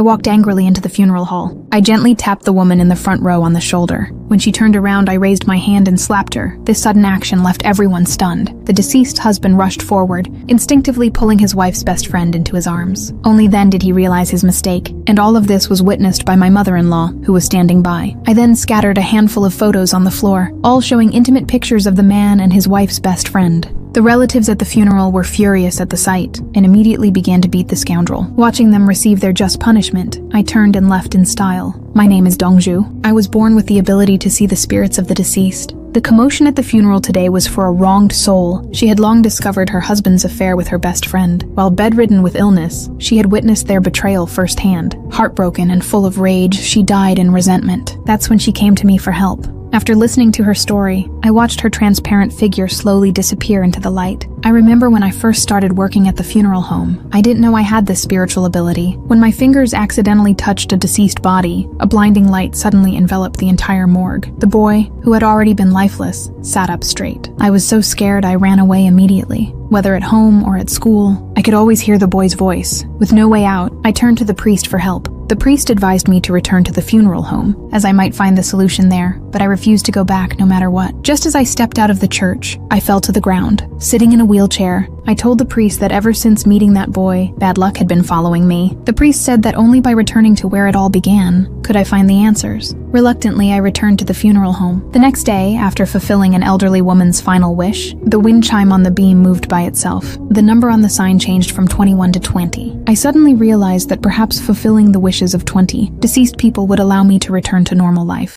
I walked angrily into the funeral hall. I gently tapped the woman in the front row on the shoulder. When she turned around, I raised my hand and slapped her. This sudden action left everyone stunned. The deceased husband rushed forward, instinctively pulling his wife's best friend into his arms. Only then did he realize his mistake, and all of this was witnessed by my mother-in-law, who was standing by. I then scattered a handful of photos on the floor, all showing intimate pictures of the man and his wife's best friend. The relatives at the funeral were furious at the sight and immediately began to beat the scoundrel. Watching them receive their just punishment, I turned and left in style. My name is Dongju. I was born with the ability to see the spirits of the deceased. The commotion at the funeral today was for a wronged soul. She had long discovered her husband's affair with her best friend. While bedridden with illness, she had witnessed their betrayal firsthand. Heartbroken and full of rage, she died in resentment. That's when she came to me for help. After listening to her story, I watched her transparent figure slowly disappear into the light. I remember when I first started working at the funeral home, I didn't know I had this spiritual ability. When my fingers accidentally touched a deceased body, a blinding light suddenly enveloped the entire morgue. The boy, who had already been lifeless, sat up straight. I was so scared I ran away immediately. Whether at home or at school, I could always hear the boy's voice. With no way out, I turned to the priest for help. The priest advised me to return to the funeral home, as I might find the solution there, but I refused to go back no matter what. Just as I stepped out of the church, I fell to the ground. Sitting in a wheelchair, I told the priest that ever since meeting that boy, bad luck had been following me. The priest said that only by returning to where it all began could I find the answers. Reluctantly, I returned to the funeral home. The next day, after fulfilling an elderly woman's final wish, the wind chime on the beam moved by itself. The number on the sign changed from 21 to 20. I suddenly realized that perhaps fulfilling the wishes of 20 deceased people would allow me to return to normal life.